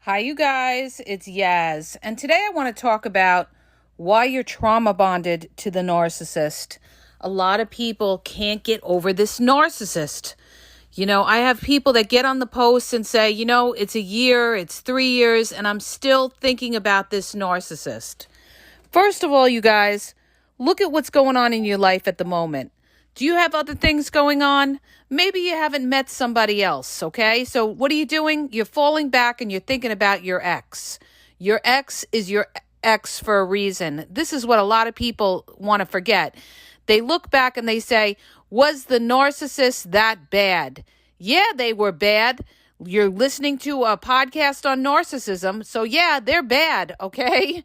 Hi, you guys. It's Yaz. And today I want to talk about why you're trauma bonded to the narcissist. A lot of people can't get over this narcissist. I have people that get on the post and say, it's a year, it's 3 years, and I'm still thinking about this narcissist. First of all, you guys, look at what's going on in your life at the moment. Do you have other things going on? Maybe you haven't met somebody else, okay? So what are you doing? You're falling back and you're thinking about your ex. Your ex is your ex for a reason. This is what a lot of people want to forget. They look back and they say, was the narcissist that bad? Yeah, they were bad. You're listening to a podcast on narcissism, so yeah, they're bad, okay?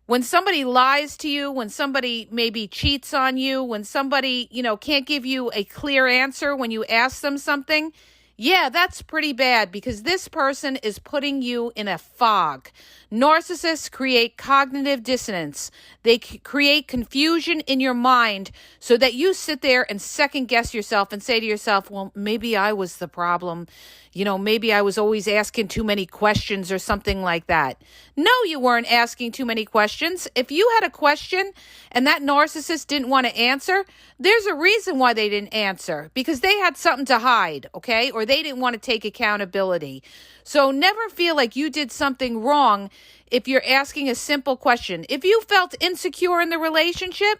When somebody lies to you, when somebody maybe cheats on you, when somebody, can't give you a clear answer when you ask them something, yeah, that's pretty bad because this person is putting you in a fog. Narcissists create cognitive dissonance. They create confusion in your mind so that you sit there and second guess yourself and say to yourself, well, maybe I was the problem. Maybe I was always asking too many questions or something like that. No, you weren't asking too many questions. If you had a question and that narcissist didn't want to answer, there's a reason why they didn't answer, because they had something to hide, okay? Or they didn't want to take accountability. So never feel like you did something wrong if you're asking a simple question. If you felt insecure in the relationship,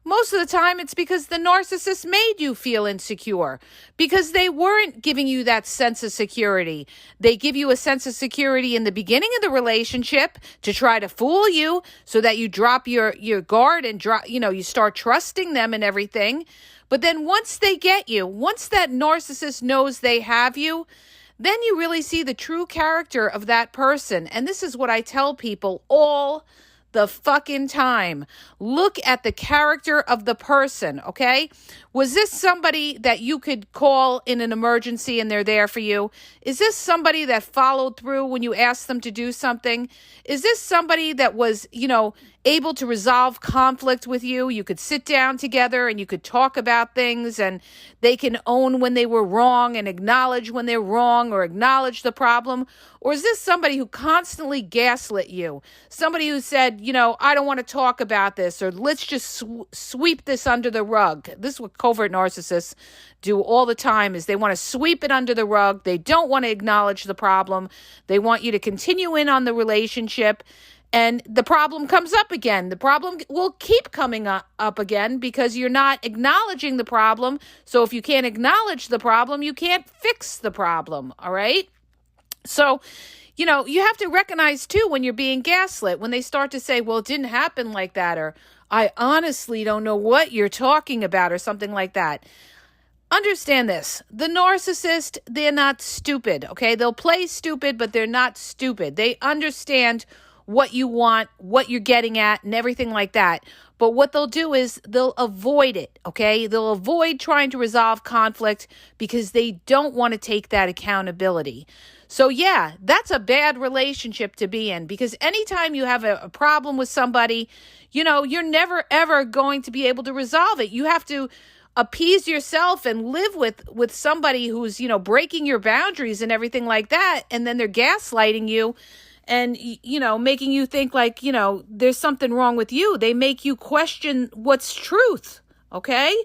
most of the time it's because the narcissist made you feel insecure because they weren't giving you that sense of security. They give you a sense of security in the beginning of the relationship to try to fool you so that you drop your guard and you start trusting them and everything. But then once they get you, once that narcissist knows they have you, then you really see the true character of that person. And this is what I tell people all the fucking time. Look at the character of the person, okay? Was this somebody that you could call in an emergency and they're there for you? Is this somebody that followed through when you asked them to do something? Is this somebody that was, able to resolve conflict with you? You could sit down together and you could talk about things and they can own when they were wrong and acknowledge when they're wrong or acknowledge the problem? Or is this somebody who constantly gaslit you? Somebody who said, I don't want to talk about this, or let's just sweep this under the rug. This is what covert narcissists do all the time, is they want to sweep it under the rug. They don't want to acknowledge the problem. They want you to continue in on the relationship. And the problem comes up again. The problem will keep coming up again because you're not acknowledging the problem. So if you can't acknowledge the problem, you can't fix the problem, all right? So, you have to recognize, too, when you're being gaslit, when they start to say, well, it didn't happen like that, or I honestly don't know what you're talking about, or something like that. Understand this. The narcissist, they're not stupid, okay? They'll play stupid, but they're not stupid. They understand what you want, what you're getting at, and everything like that. But what they'll do is they'll avoid it, okay? They'll avoid trying to resolve conflict because they don't want to take that accountability. So yeah, that's a bad relationship to be in, because anytime you have a problem with somebody, you're never ever going to be able to resolve it. You have to appease yourself and live with somebody who's, breaking your boundaries and everything like that. And then they're gaslighting you and, making you think like, there's something wrong with you. They make you question what's truth, okay?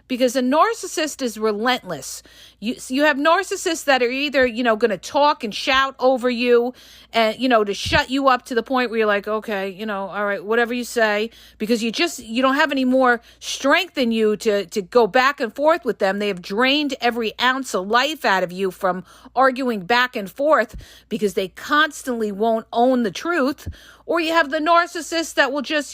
Because a narcissist is relentless. You have narcissists that are either, going to talk and shout over you and, to shut you up to the point where you're like, okay, all right, whatever you say, because you don't have any more strength in you to go back and forth with them. They have drained every ounce of life out of you from arguing back and forth because they constantly won't own the truth. Or you have the narcissist that will just,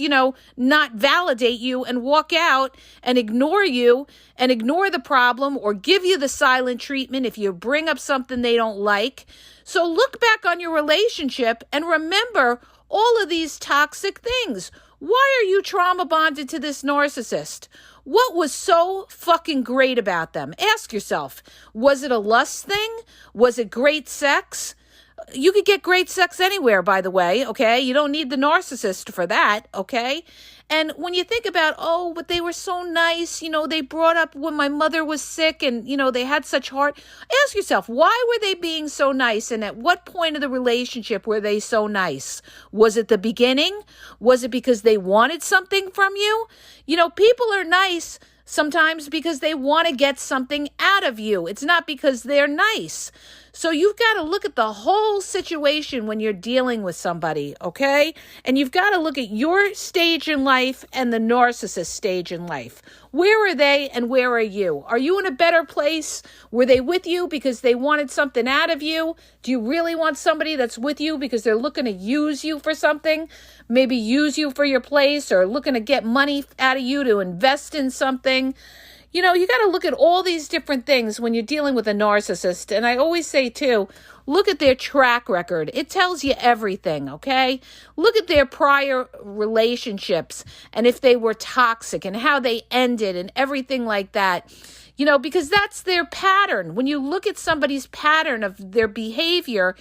not validate you and walk out and ignore you and ignore the problem, or give you the silent treatment if you bring up something they don't like. So look back on your relationship and remember all of these toxic things. Why are you trauma bonded to this narcissist? What was so fucking great about them? Ask yourself, was it a lust thing? Was it great sex? You could get great sex anywhere, by the way, okay? You don't need the narcissist for that, okay? And when you think about, oh, but they were so nice, they brought up when my mother was sick and, they had such heart. Ask yourself, why were they being so nice? And at what point of the relationship were they so nice? Was it the beginning? Was it because they wanted something from you? People are nice sometimes because they want to get something out of you. It's not because they're nice. So you've got to look at the whole situation when you're dealing with somebody, okay? And you've got to look at your stage in life and the narcissist stage in life. Where are they and where are you? Are you in a better place? Were they with you because they wanted something out of you? Do you really want somebody that's with you because they're looking to use you for something? Maybe use you for your place or looking to get money out of you to invest in something? You got to look at all these different things when you're dealing with a narcissist. And I always say, too, look at their track record. It tells you everything, okay? Look at their prior relationships and if they were toxic and how they ended and everything like that. Because that's their pattern. When you look at somebody's pattern of their behavior,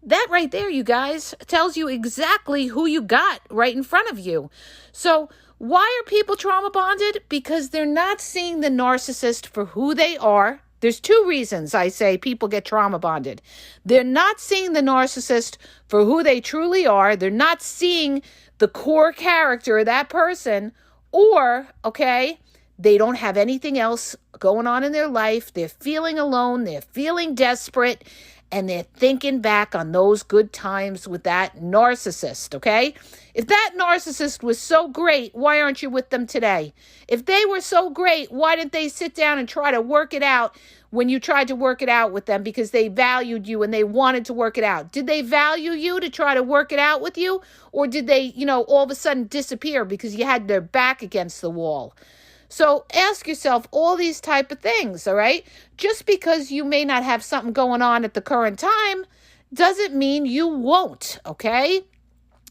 that right there, you guys, tells you exactly who you got right in front of you. So why are people trauma bonded? Because they're not seeing the narcissist for who they are. There's two reasons I say people get trauma bonded. They're not seeing the narcissist for who they truly are. They're not seeing the core character of that person. Or, okay, they don't have anything else going on in their life. They're feeling alone. They're feeling desperate. And they're thinking back on those good times with that narcissist, okay? If that narcissist was so great, why aren't you with them today? If they were so great, why didn't they sit down and try to work it out when you tried to work it out with them because they valued you and they wanted to work it out? Did they value you to try to work it out with you? Or did they, all of a sudden disappear because you had their back against the wall? So ask yourself all these type of things, all right? Just because you may not have something going on at the current time doesn't mean you won't, okay?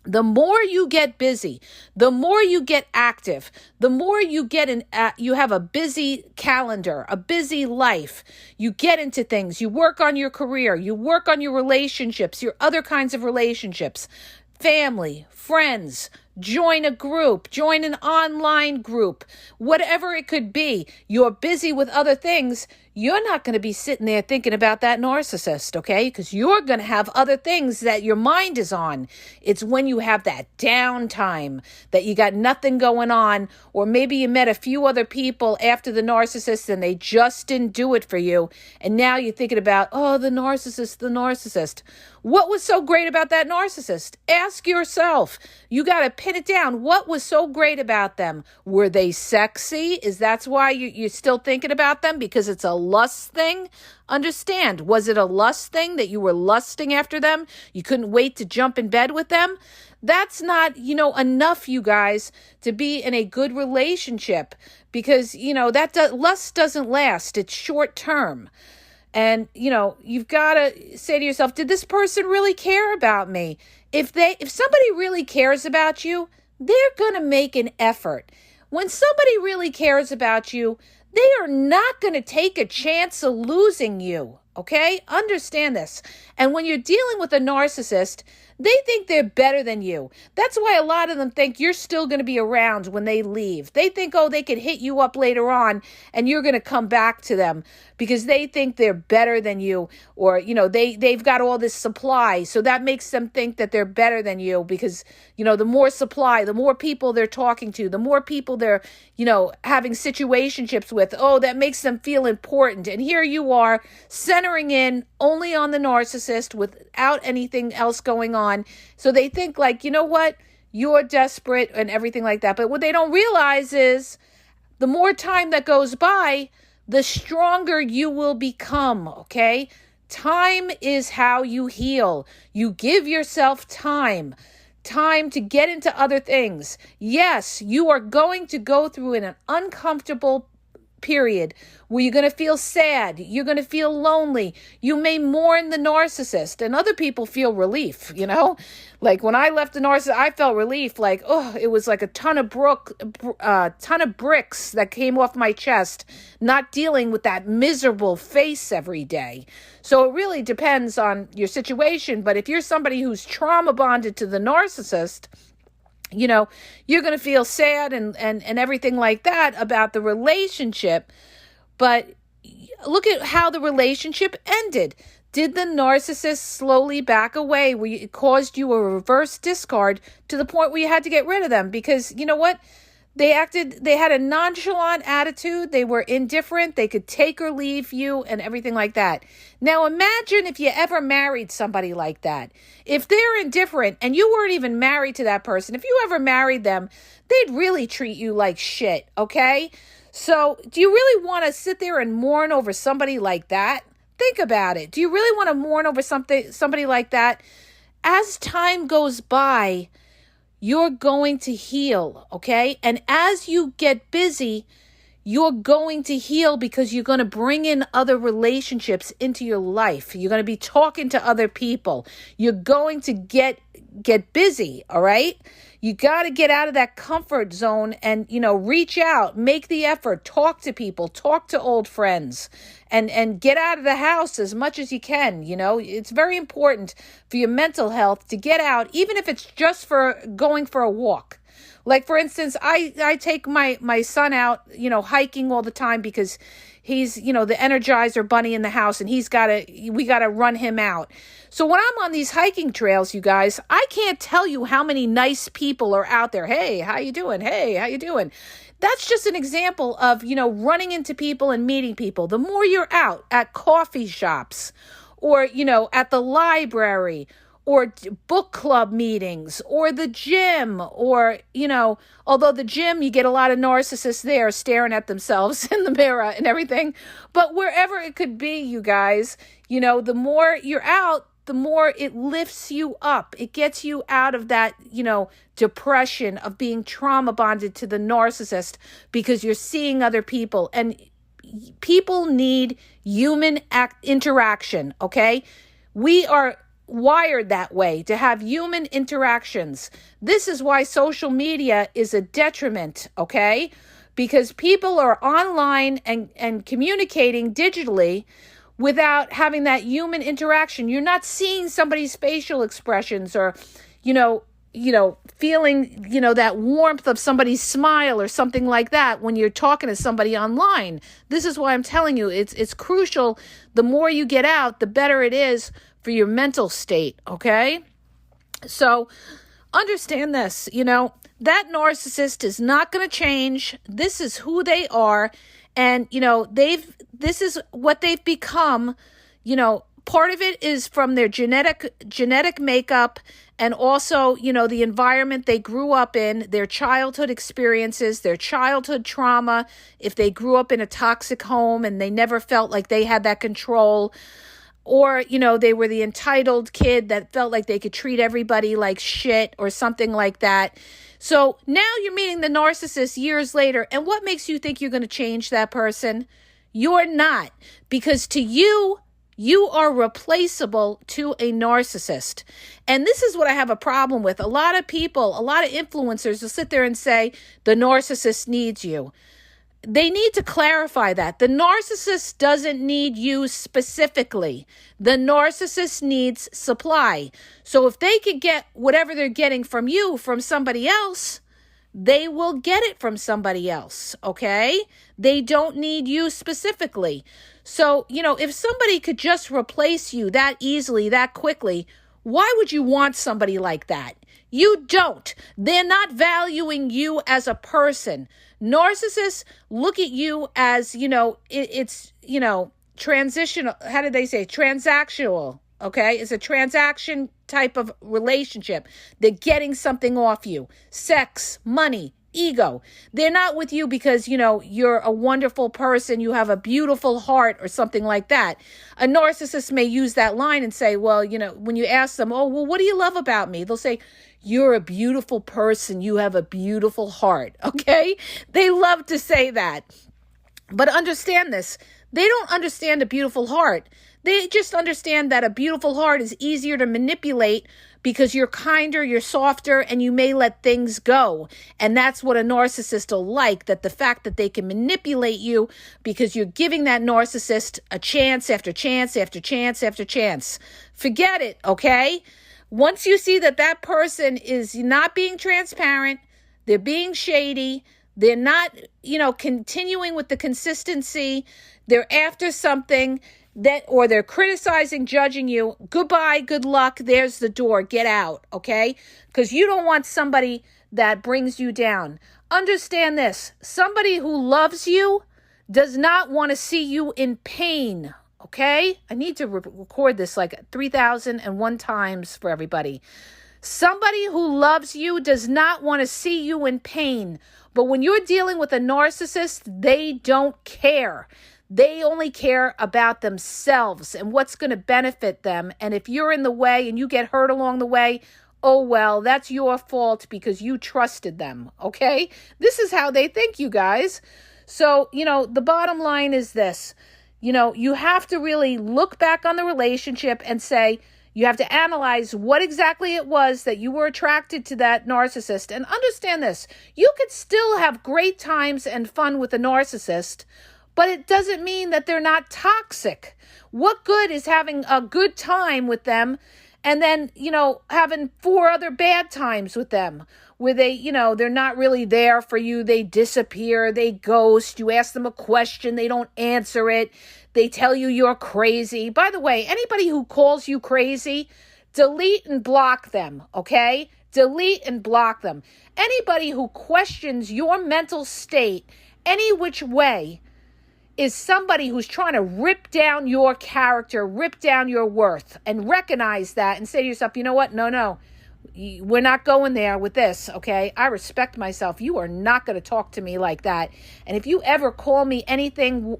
The more you get busy, the more you get active, the more you get you have a busy calendar, a busy life. You get into things, you work on your career, you work on your relationships, your other kinds of relationships, family, friends, join a group, join an online group, whatever it could be. You're busy with other things. You're not going to be sitting there thinking about that narcissist, okay? Because you're going to have other things that your mind is on. It's when you have that downtime that you got nothing going on, or maybe you met a few other people after the narcissist and they just didn't do it for you. And now you're thinking about, oh, the narcissist, the narcissist. What was so great about that narcissist? Ask yourself. You got to pin it down. What was so great about them? Were they sexy? That's why you're still thinking about them? Because it's a lust thing? Understand, was it a lust thing that you were lusting after them? You couldn't wait to jump in bed with them? That's not, enough, you guys, to be in a good relationship because, lust doesn't last. It's short term. And, you've got to say to yourself, did this person really care about me? If somebody really cares about you, they're going to make an effort. When somebody really cares about you, they are not going to take a chance of losing you, okay? Understand this. And when you're dealing with a narcissist, they think they're better than you. That's why a lot of them think you're still going to be around when they leave. They think, oh, they could hit you up later on and you're going to come back to them because they think they're better than you, or, they've got all this supply. So that makes them think that they're better than you because, the more supply, the more people they're talking to, the more people they're, having situationships with. Oh, that makes them feel important. And here you are centering in only on the narcissist without anything else going on. So they think like, you know what? You're desperate and everything like that. But what they don't realize is the more time that goes by, the stronger you will become, okay? Time is how you heal. You give yourself time to get into other things. Yes, you are going to go through an uncomfortable period where you're going to feel sad. You're going to feel lonely. You may mourn the narcissist, and other people feel relief, Like when I left the narcissist, I felt relief. Like, oh, it was like a ton of bricks that came off my chest, not dealing with that miserable face every day. So it really depends on your situation. But if you're somebody who's trauma bonded to the narcissist, you're going to feel sad and everything like that about the relationship. But look at how the relationship ended. Did the narcissist slowly back away where it caused you a reverse discard to the point where you had to get rid of them? Because you know what? They had a nonchalant attitude. They were indifferent. They could take or leave you and everything like that. Now imagine if you ever married somebody like that. If they're indifferent and you weren't even married to that person, if you ever married them, they'd really treat you like shit, okay? So do you really want to sit there and mourn over somebody like that? Think about it. Do you really want to mourn over somebody like that? As time goes by, you're going to heal, okay? And as you get busy, you're going to heal because you're going to bring in other relationships into your life. You're going to be talking to other people. You're going to get busy, all right? You got to get out of that comfort zone and, reach out, make the effort, talk to people, talk to old friends, and get out of the house as much as you can. It's very important for your mental health to get out, even if it's just for going for a walk. Like, for instance, I take my son out, hiking all the time because he's, the Energizer bunny in the house, and we got to run him out. So when I'm on these hiking trails, you guys, I can't tell you how many nice people are out there. Hey, how you doing? Hey, how you doing? That's just an example of, running into people and meeting people. The more you're out at coffee shops or, at the library or book club meetings or the gym or, although the gym, you get a lot of narcissists there staring at themselves in the mirror and everything. But wherever it could be, you guys, the more you're out, the more it lifts you up. It gets you out of that, depression of being trauma bonded to the narcissist because you're seeing other people. And people need human interaction, okay? We are wired that way, to have human interactions. This is why social media is a detriment, okay? Because people are online and communicating digitally without having that human interaction. You're not seeing somebody's facial expressions or, feeling, that warmth of somebody's smile or something like that when you're talking to somebody online. This is why I'm telling you, it's crucial. The more you get out, the better it is for your mental state, okay? So understand this, that narcissist is not going to change. This is who they are. And, this is what they've become. Part of it is from their genetic makeup and also, the environment they grew up in, their childhood experiences, their childhood trauma. If they grew up in a toxic home and they never felt like they had that control, or, they were the entitled kid that felt like they could treat everybody like shit or something like that. So now you're meeting the narcissist years later. And what makes you think you're going to change that person? You're not. Because to you, you are replaceable to a narcissist. And this is what I have a problem with. A lot of people, a lot of influencers will sit there and say, the narcissist needs you. They need to clarify that. The narcissist doesn't need you specifically. The narcissist needs supply. So if they could get whatever they're getting from you from somebody else, they will get it from somebody else, okay? They don't need you specifically. So, if somebody could just replace you that easily, that quickly, why would you want somebody like that? You don't. They're not valuing you as a person. Narcissists look at you as, it's transitional. How did they say? Transactional. Okay. It's a transaction type of relationship. They're getting something off you. Sex, money, ego. They're not with you because, you're a wonderful person. You have a beautiful heart or something like that. A narcissist may use that line and say, well, when you ask them, oh, well, what do you love about me? They'll say, you're a beautiful person. You have a beautiful heart. Okay. They love to say that. But understand this. They don't understand a beautiful heart. They just understand that a beautiful heart is easier to manipulate because you're kinder, you're softer, and you may let things go. And that's what a narcissist will like, that the fact that they can manipulate you because you're giving that narcissist a chance after chance after chance after chance. Forget it, okay? Once you see that that person is not being transparent, they're being shady, they're not, continuing with the consistency, they're after something or they're criticizing, judging you, goodbye, good luck, there's the door, get out, okay? Because you don't want somebody that brings you down. Understand this, somebody who loves you does not want to see you in pain, okay? I need to record this like 3,001 times for everybody. Somebody who loves you does not want to see you in pain. But when you're dealing with a narcissist, they don't care. They only care about themselves and what's going to benefit them. And if you're in the way and you get hurt along the way, oh, well, that's your fault because you trusted them, okay? This is how they think, you guys. So, the bottom line is this. You have to really look back on the relationship and say, you have to analyze what exactly it was that you were attracted to that narcissist. And understand this, you could still have great times and fun with a narcissist, but it doesn't mean that they're not toxic. What good is having a good time with them and then, having 4 other bad times with them where they, they're not really there for you. They disappear, they ghost, you ask them a question, they don't answer it. They tell you you're crazy. By the way, anybody who calls you crazy, delete and block them, okay? Delete and block them. Anybody who questions your mental state any which way is somebody who's trying to rip down your character, rip down your worth, and recognize that and say to yourself, you know what? No, we're not going there with this, okay? I respect myself. You are not going to talk to me like that. And if you ever call me anything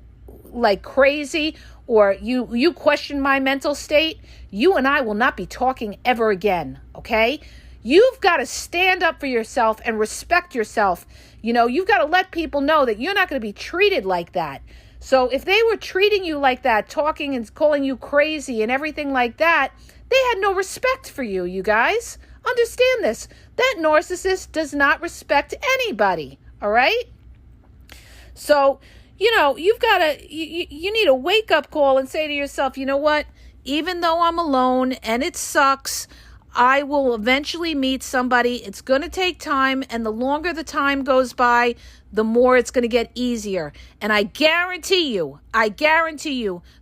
like crazy or you question my mental state, you and I will not be talking ever again, okay? You've got to stand up for yourself and respect yourself. You've got to let people know that you're not going to be treated like that. So if they were treating you like that, talking and calling you crazy and everything like that, they had no respect for you, you guys. Understand this. That narcissist does not respect anybody, all right? So, you've got to, you need a wake-up call and say to yourself, you know what? Even though I'm alone and it sucks, I will eventually meet somebody. It's going to take time, and the longer the time goes by, the more it's going to get easier. And I guarantee you,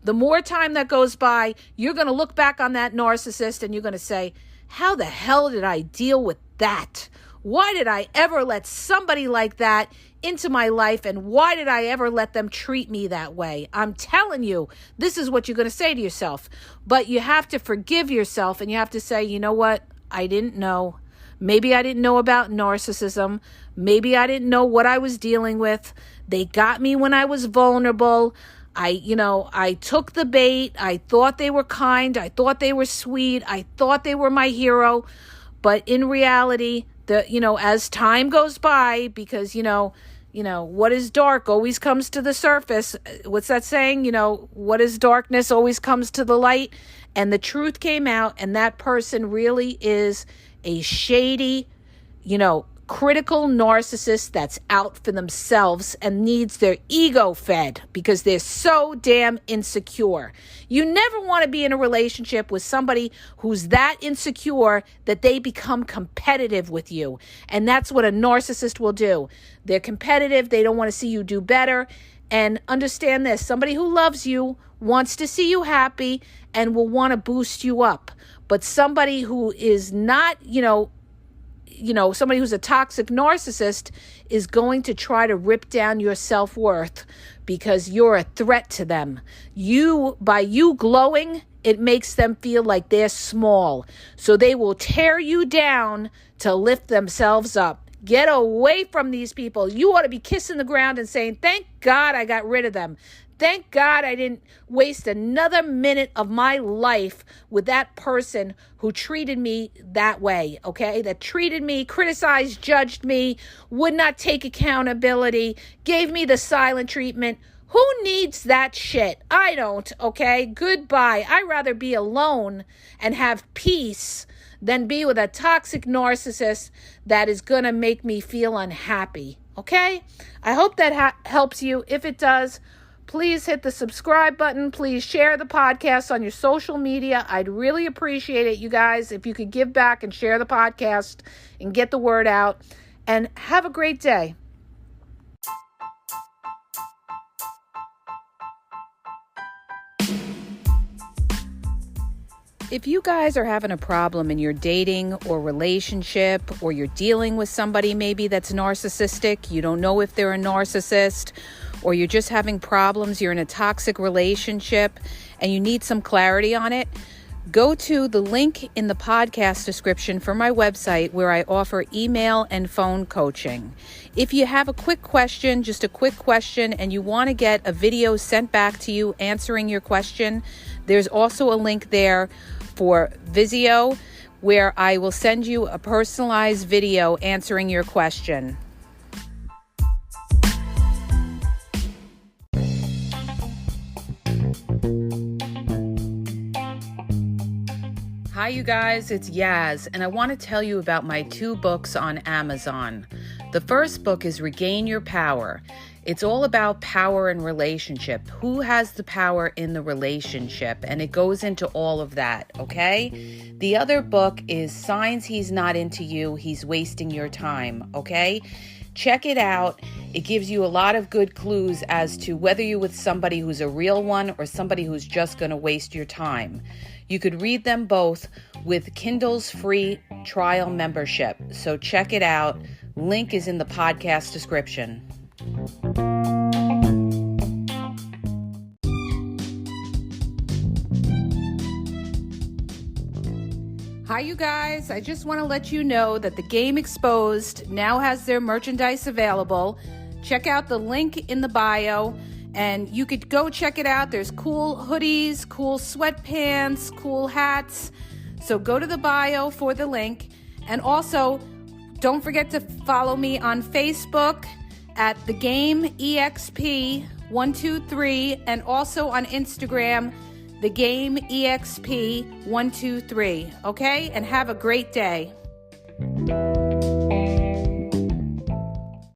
the more time that goes by, you're going to look back on that narcissist and you're going to say, how the hell did I deal with that? Why did I ever let somebody like that into my life, and why did I ever let them treat me that way? I'm telling you, this is what you're going to say to yourself. But you have to forgive yourself, and you have to say, you know what? I didn't know. Maybe I didn't know about narcissism. Maybe I didn't know what I was dealing with. They got me when I was vulnerable. I took the bait. I thought they were kind. I thought they were sweet. I thought they were my hero. But in reality, as time goes by, because, what is dark always comes to the surface. What's that saying? What is darkness always comes to the light. And the truth came out, and that person really is a shady, critical narcissist that's out for themselves and needs their ego fed because they're so damn insecure. You never want to be in a relationship with somebody who's that insecure that they become competitive with you. And that's what a narcissist will do. They're competitive. They don't want to see you do better. And understand this, somebody who loves you wants to see you happy and will want to boost you up. But somebody who is not, somebody who's a toxic narcissist is going to try to rip down your self-worth because you're a threat to them. By you glowing, it makes them feel like they're small. So they will tear you down to lift themselves up. Get away from these people. You ought to be kissing the ground and saying, thank God I got rid of them. Thank God I didn't waste another minute of my life with that person who treated me that way, okay? That treated me, criticized, judged me, would not take accountability, gave me the silent treatment. Who needs that shit? I don't, okay? Goodbye. I'd rather be alone and have peace than be with a toxic narcissist that is going to make me feel unhappy, okay? I hope that helps you. If it does, please hit the subscribe button. Please share the podcast on your social media. I'd really appreciate it, you guys, if you could give back and share the podcast and get the word out. And have a great day. If you guys are having a problem in your dating or relationship, or you're dealing with somebody maybe that's narcissistic, you don't know if they're a narcissist, or you're just having problems, you're in a toxic relationship, and you need some clarity on it, go to the link in the podcast description for my website where I offer email and phone coaching. If you have a quick question, just a quick question, and you want to get a video sent back to you answering your question, there's also a link there for Vizio where I will send you a personalized video answering your question. Hi, you guys, it's Yaz, and I want to tell you about my 2 books on Amazon. The first book is Regain Your Power. It's all about power and relationship. Who has the power in the relationship? And it goes into all of that, okay? The other book is Signs He's Not Into You, He's Wasting Your Time, okay? Check it out. It gives you a lot of good clues as to whether you're with somebody who's a real one or somebody who's just going to waste your time. You could read them both with Kindle's free trial membership. So check it out. Link is in the podcast description. Hi, you guys. I just want to let you know that the Game Exposed now has their merchandise available. Check out the link in the bio, and you could go check it out. There's cool hoodies, cool sweatpants, cool hats. So go to the bio for the link. And also, don't forget to follow me on Facebook at The Game EXP 123, and also on Instagram, The Game EXP 123. Okay? And have a great day.